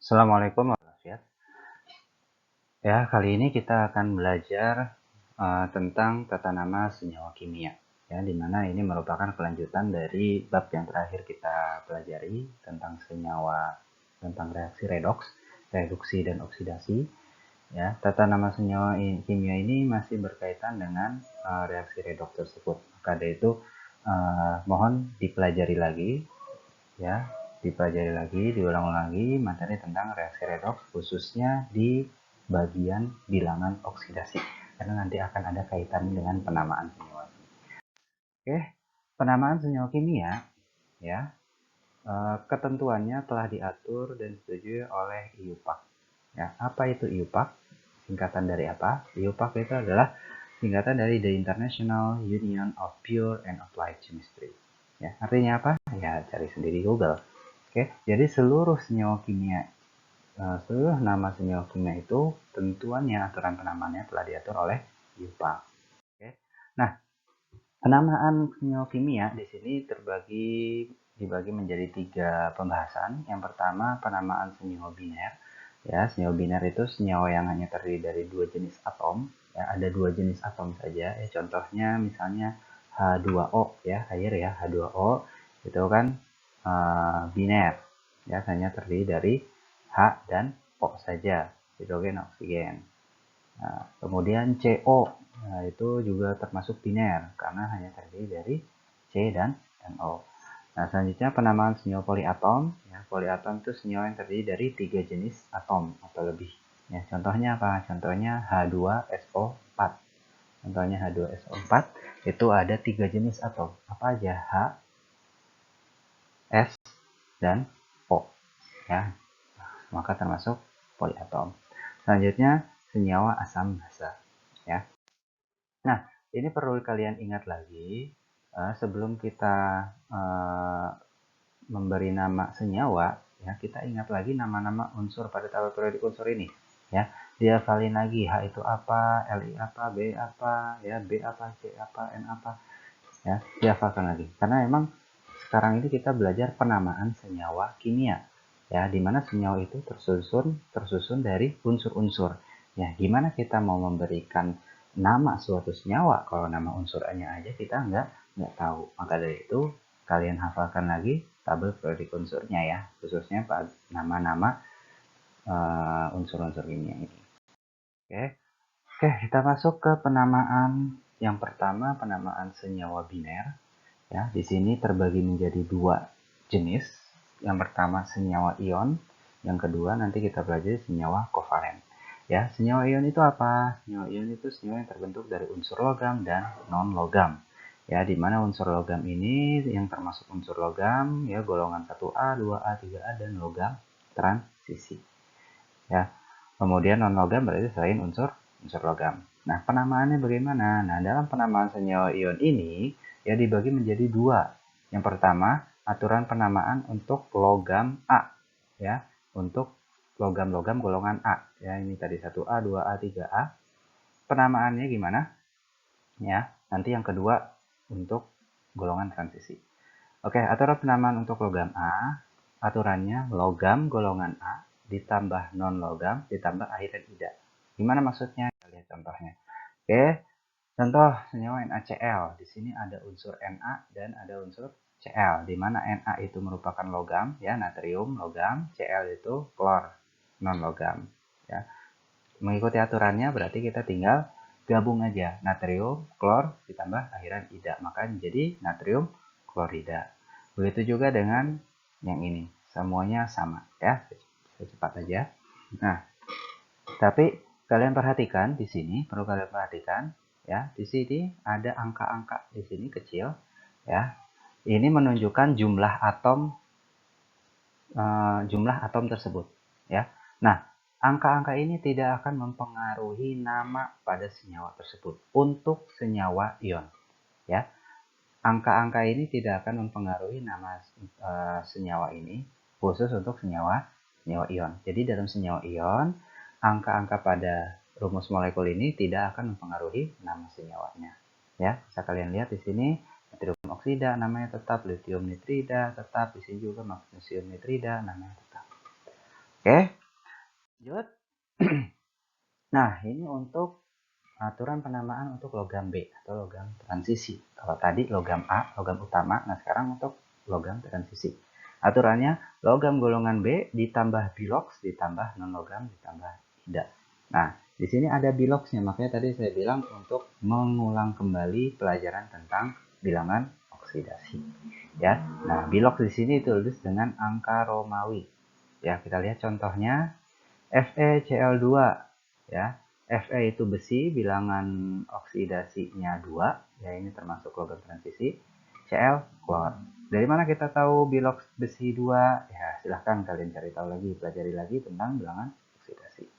Assalamualaikum warahmatullahi wabarakatuh. Ya, kali ini kita akan belajar tentang tata nama senyawa kimia. Ya, di mana ini merupakan kelanjutan dari bab yang terakhir kita pelajari tentang senyawa, tentang reaksi redoks, reduksi dan oksidasi. Ya, tata nama senyawa kimia ini masih berkaitan dengan reaksi redoks tersebut. Maka dari itu mohon dipelajari lagi, ya, diulang lagi materi tentang reaksi redoks, khususnya di bagian bilangan oksidasi, karena nanti akan ada kaitan dengan penamaan senyawa. Oke, penamaan senyawa kimia, ya, ketentuannya telah diatur dan disetujui oleh IUPAC. Ya, apa itu IUPAC? Singkatan dari apa? IUPAC itu adalah singkatan dari The International Union of Pure and Applied Chemistry. Ya, artinya apa? Ya, cari sendiri Google. Oke, jadi seluruh senyawa kimia, seluruh nama senyawa kimia itu tentuannya, aturan penamaannya telah diatur oleh IUPAC. Oke. Nah, penamaan senyawa kimia di sini dibagi menjadi 3 pembahasan. Yang pertama, penamaan senyawa biner. Ya, senyawa biner itu senyawa yang hanya terdiri dari 2 jenis atom. Ya, ada 2 jenis atom saja. Ya, contohnya misalnya H2O, ya, air ya, H2O itu kan biner. Ya, hanya terdiri dari H dan O saja, hidrogen oksigen. Nah, kemudian CO, nah, itu juga termasuk biner karena hanya terdiri dari C dan O. Nah, selanjutnya penamaan senyawa poliatom. Ya, poliatom itu senyawa yang terdiri dari 3 jenis atom atau lebih. Ya, contohnya apa? Contohnya H2SO4. Contohnya H2SO4 itu ada 3 jenis atom. Apa aja? H, S, dan O. Ya, maka termasuk poliatom. Selanjutnya senyawa asam basa. Ya. Nah, ini perlu kalian ingat lagi sebelum kita memberi nama senyawa, ya, kita ingat lagi nama-nama unsur pada tabel periodik unsur ini. Ya, dihafalin lagi H itu apa, Li apa, B apa, ya, B apa, C apa, N apa, ya, dihafalkan lagi. Karena memang sekarang ini kita belajar penamaan senyawa kimia, ya, di mana senyawa itu tersusun dari unsur-unsur. Ya, gimana kita mau memberikan nama suatu senyawa kalau nama unsurnya aja kita nggak tahu. Maka dari itu kalian hafalkan lagi tabel periodik unsurnya, ya, khususnya nama-nama unsur-unsur kimia ini. Oke, kita masuk ke penamaan yang pertama, penamaan senyawa biner. Ya, di sini terbagi menjadi 2 jenis. Yang pertama senyawa ion, yang kedua nanti kita pelajari senyawa kovalen. Ya, senyawa ion itu apa? Senyawa ion itu senyawa yang terbentuk dari unsur logam dan non logam. Ya, di mana unsur logam ini yang termasuk unsur logam ya golongan 1A, 2A, 3A dan logam transisi. Ya. Kemudian non logam berarti selain unsur logam. Nah, penamaannya bagaimana? Nah, dalam penamaan senyawa ion ini ya dibagi menjadi 2. Yang pertama, aturan penamaan untuk logam A, ya, untuk logam-logam golongan A. Ya, ini tadi 1A, 2A, 3A. Penamaannya gimana? Ya, nanti yang kedua untuk golongan transisi. Oke, aturan penamaan untuk logam A, aturannya logam golongan A ditambah non logam ditambah akhiran ida. Gimana maksudnya? Kita lihat contohnya. Oke, contoh senyawa NaCl. Di sini ada unsur Na dan ada unsur Cl, di mana Na itu merupakan logam, ya, natrium logam, Cl itu klor non logam. Ya, mengikuti aturannya berarti kita tinggal gabung aja natrium klor ditambah akhiran ida, maka jadi natrium klorida. Begitu juga dengan yang ini, semuanya sama, ya, secepat aja. Nah, tapi kalian perhatikan di sini, perlu kalian perhatikan, ya, di sini ada angka-angka di sini kecil, ya. Ini menunjukkan jumlah atom tersebut, ya. Nah, angka-angka ini tidak akan mempengaruhi nama pada senyawa tersebut untuk senyawa ion, ya. Angka-angka ini tidak akan mempengaruhi nama senyawa ini khusus untuk senyawa ion. Jadi dalam senyawa ion, angka-angka pada rumus molekul ini tidak akan mempengaruhi nama senyawanya. Ya, bisa kalian lihat di sini natrium oksida namanya tetap, lithium nitrida tetap, di sini juga magnesium nitrida namanya tetap. Oke, lanjut. Nah, ini untuk aturan penamaan untuk logam B atau logam transisi. Kalau tadi logam A, logam utama, nah sekarang untuk logam transisi. Aturannya logam golongan B ditambah bilox ditambah non logam ditambah tidak. Nah, di sini ada biloxnya, makanya tadi saya bilang untuk mengulang kembali pelajaran tentang bilangan oksidasi. Ya, nah bilox di sini ditulis dengan angka Romawi. Ya, kita lihat contohnya. FeCl2 ya. Fe itu besi, bilangan oksidasinya 2, ya ini termasuk logam transisi. Cl klor. Dari mana kita tahu bilox besi 2? Ya, silahkan kalian cari tahu lagi, pelajari lagi tentang bilangan oksidasi.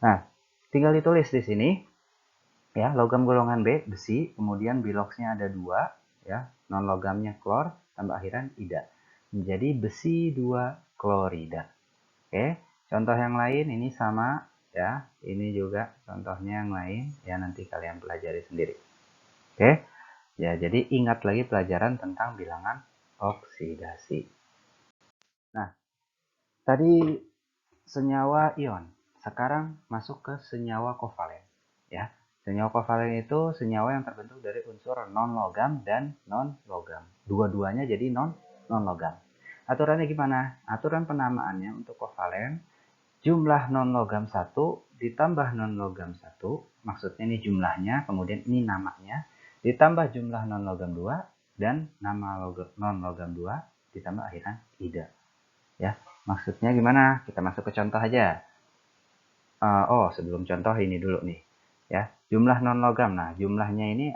Nah, tinggal ditulis di sini ya, logam golongan B besi, kemudian biloxnya ada 2 ya, non logamnya klor, tambah akhiran ida. Menjadi besi 2 klorida. Oke, contoh yang lain ini sama ya. Ini juga contohnya yang lain ya, nanti kalian pelajari sendiri. Oke. Ya, jadi ingat lagi pelajaran tentang bilangan oksidasi. Nah, tadi senyawa ion. Sekarang masuk ke senyawa kovalen ya. Senyawa kovalen itu senyawa yang terbentuk dari unsur non-logam dan non-logam. Dua-duanya jadi non-logam. Aturannya gimana? Aturan penamaannya untuk kovalen, jumlah non-logam 1 ditambah non-logam 1, maksudnya ini jumlahnya, kemudian ini namanya, ditambah jumlah non-logam 2, dan nama non-logam 2 ditambah akhiran ida. Ya, maksudnya gimana? Kita masuk ke contoh aja. Sebelum contoh ini dulu nih. Ya, jumlah non-logam. Nah, jumlahnya ini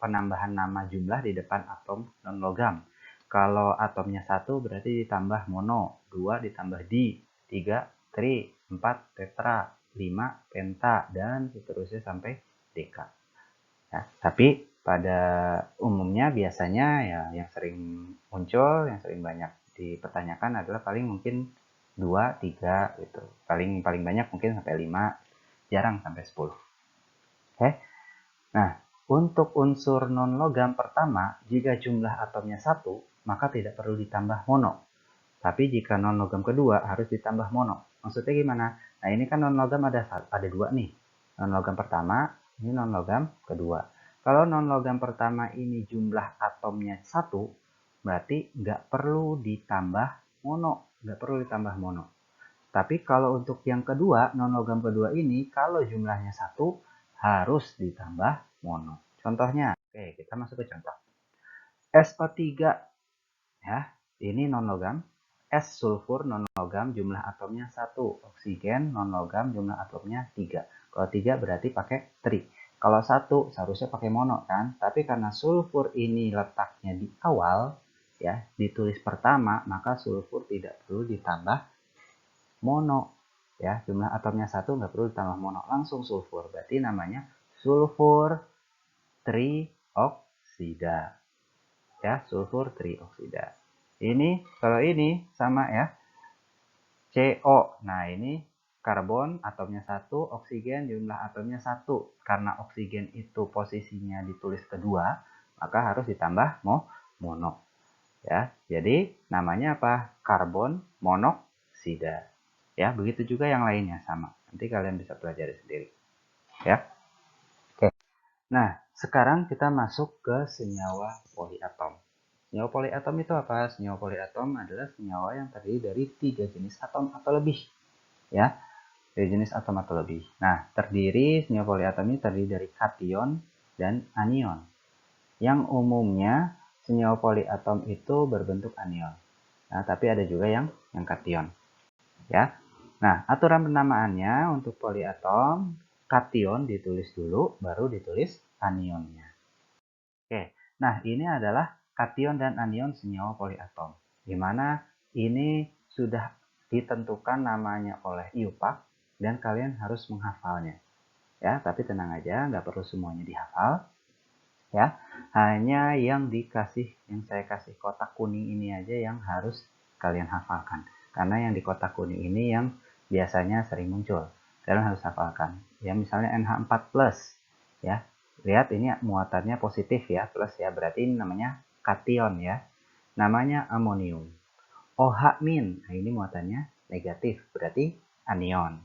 penambahan nama jumlah di depan atom non-logam. Kalau atomnya 1 berarti ditambah mono, 2 ditambah di, 3 tri, 4 tetra, 5 penta, dan seterusnya sampai deka. Ya, tapi pada umumnya biasanya ya yang sering muncul, yang sering banyak dipertanyakan adalah paling mungkin 2, 3 gitu. Paling banyak mungkin sampai 5, jarang sampai 10. Oke. Nah, untuk unsur non-logam pertama, jika jumlah atomnya 1, maka tidak perlu ditambah mono. Tapi jika non-logam kedua harus ditambah mono. Maksudnya gimana? Nah, ini kan non-logam ada 2 nih. Non-logam pertama, ini non-logam kedua. Kalau non-logam pertama ini jumlah atomnya 1, berarti nggak perlu ditambah mono. Nggak perlu ditambah mono. Tapi kalau untuk yang kedua, non-logam kedua ini, kalau jumlahnya 1, harus ditambah mono. Contohnya, oke, kita masuk ke contoh. SO3, ya, ini non-logam. S sulfur non-logam, jumlah atomnya 1. Oksigen non-logam, jumlah atomnya 3. Kalau 3 berarti pakai tri. Kalau 1 seharusnya pakai mono kan, tapi karena sulfur ini letaknya di awal, ya, ditulis pertama, maka sulfur tidak perlu ditambah mono. Ya, jumlah atomnya 1 nggak perlu ditambah mono, langsung sulfur. Berarti namanya sulfur trioksida. Ya, sulfur trioksida. Ini kalau ini sama ya, CO. Nah, ini karbon atomnya 1, oksigen jumlah atomnya 1. Karena oksigen itu posisinya ditulis kedua, maka harus ditambah mono. Ya, jadi namanya apa? Karbon monoksida. Ya, begitu juga yang lainnya sama. Nanti kalian bisa pelajari sendiri. Ya. Oke. Nah, sekarang kita masuk ke senyawa poliatom. Senyawa poliatom itu apa? Senyawa poliatom adalah senyawa yang terdiri dari 3 jenis atom atau lebih. Ya, 3 jenis atom atau lebih. Nah, senyawa poliatom ini terdiri dari kation dan anion. Yang umumnya senyawa poliatom itu berbentuk anion. Nah, tapi ada juga yang kation. Ya. Nah, aturan penamaannya untuk poliatom, kation ditulis dulu, baru ditulis anionnya. Oke, nah ini adalah kation dan anion senyawa poliatom. Di mana ini sudah ditentukan namanya oleh IUPAC dan kalian harus menghafalnya. Ya, tapi tenang aja, nggak perlu semuanya dihafal. Ya, hanya yang saya kasih kotak kuning ini aja yang harus kalian hafalkan. Karena yang di kotak kuning ini yang biasanya sering muncul. Kalian harus hafalkan. Ya, misalnya NH4+. Ya, lihat ini muatannya positif ya, plus ya. Berarti ini namanya kation ya. Namanya amonium. OH-, nah ini muatannya negatif, berarti anion.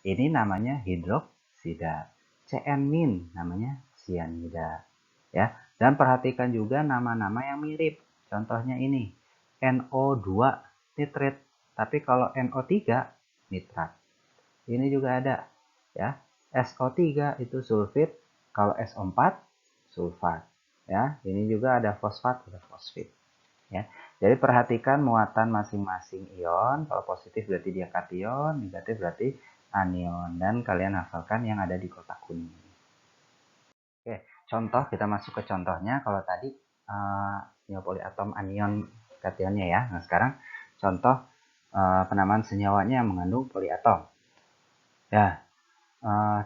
Ini namanya hidroksida. Cn- namanya sianida. Ya, dan perhatikan juga nama-nama yang mirip. Contohnya ini, NO2 nitrit, tapi kalau NO3 nitrat. Ini juga ada, ya. SO3 itu sulfit, kalau SO4 sulfat. Ya, ini juga ada fosfat, ada fosfit. Ya, jadi perhatikan muatan masing-masing ion. Kalau positif berarti dia kation, negatif berarti anion. Dan kalian hafalkan yang ada di kotak kuning. Oke, contoh kita masuk ke contohnya. Kalau tadi senyawa poliatom anion kationnya ya. Nah sekarang contoh penamaan senyawanya yang mengandung poliatom. Ya,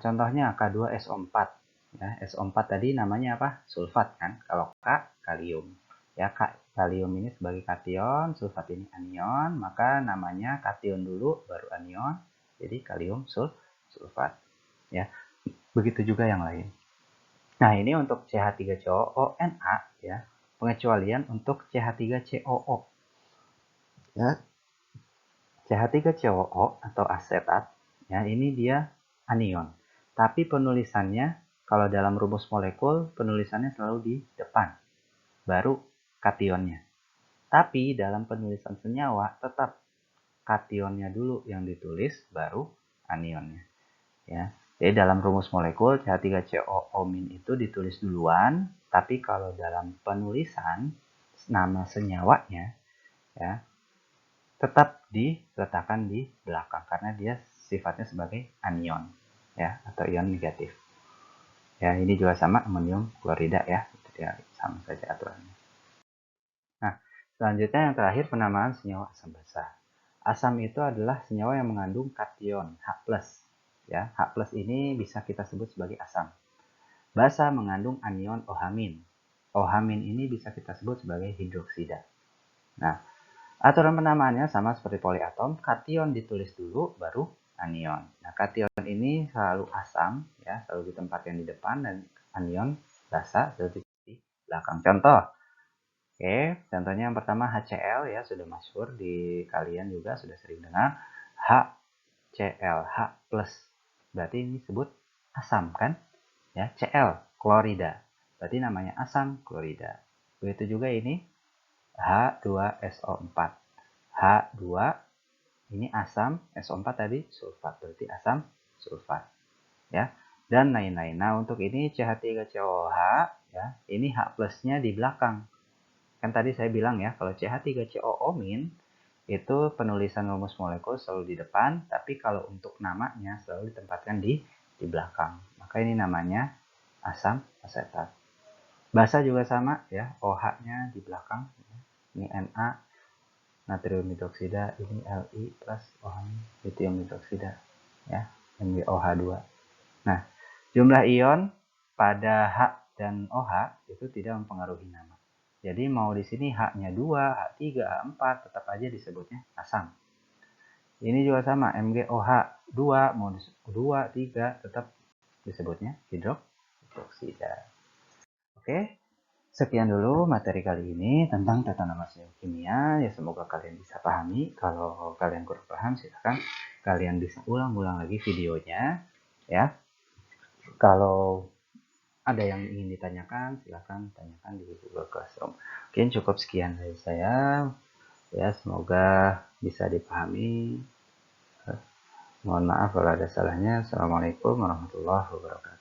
contohnya K2SO4. Ya, SO4 tadi namanya apa? Sulfat kan? Kalau K, kalium. Ya, kalium ini sebagai kation, sulfat ini anion, maka namanya kation dulu, baru anion. Jadi kalium sulfat. Ya, begitu juga yang lain. Nah, ini untuk CH3COO-Na ya. Pengecualian untuk CH3COO. Ya, CH3COO atau asetat, ya ini dia anion. Tapi penulisannya kalau dalam rumus molekul penulisannya selalu di depan, baru kationnya. Tapi dalam penulisan senyawa tetap kationnya dulu yang ditulis, baru anionnya. Ya, jadi dalam rumus molekul CH3COO- itu ditulis duluan, tapi kalau dalam penulisan nama senyawanya ya tetap diletakkan di belakang karena dia sifatnya sebagai anion ya atau ion negatif. Ya, ini juga sama amonium klorida ya. Itu dia sama saja aturannya. Nah, selanjutnya yang terakhir penamaan senyawa asam basa. Asam itu adalah senyawa yang mengandung kation H+. Ya, H+ ini bisa kita sebut sebagai asam. Basa mengandung anion OH-. OH- ini bisa kita sebut sebagai hidroksida. Nah, aturan penamaannya sama seperti poliatom, kation ditulis dulu baru anion. Nah, kation ini selalu asam ya, selalu ditempatkan di depan dan anion basa selalu di belakang. Contoh. Oke, contohnya yang pertama HCl ya, sudah masyhur di kalian juga sudah sering dengar. HCl, H+. Berarti ini disebut asam kan? Ya, Cl, klorida. Berarti namanya asam klorida. Begitu juga ini H2SO4. H2 ini asam, SO4 tadi sulfat, berarti asam sulfat. Ya, dan lain-lain. Nah, untuk ini CH3COOH ya, ini H plusnya di belakang. Kan tadi saya bilang ya, kalau CH3COO- itu penulisan rumus molekul selalu di depan, tapi kalau untuk namanya selalu ditempatkan di belakang. Maka ini namanya asam asetat. Basa juga sama ya, OH-nya di belakang. Ini Na, natrium hidroksida, ini Li plus OH, lithium hidroksida ya, MgOH2. Nah, jumlah ion pada H dan OH itu tidak mempengaruhi nama. Jadi mau di sini H-nya 2, H3, H4 tetap aja disebutnya asam. Ini juga sama, MgOH2 mau 2, 3 tetap disebutnya hidroksida. Oke, sekian dulu materi kali ini tentang tata nama senyawa kimia. Ya semoga kalian bisa pahami. Kalau kalian kurang paham silahkan kalian bisa ulang-ulang lagi videonya. Ya, kalau ada yang ingin ditanyakan silahkan tanyakan di Google Classroom. Mungkin cukup sekian dari saya. Ya semoga bisa dipahami. Mohon maaf kalau ada salahnya. Assalamualaikum warahmatullahi wabarakatuh.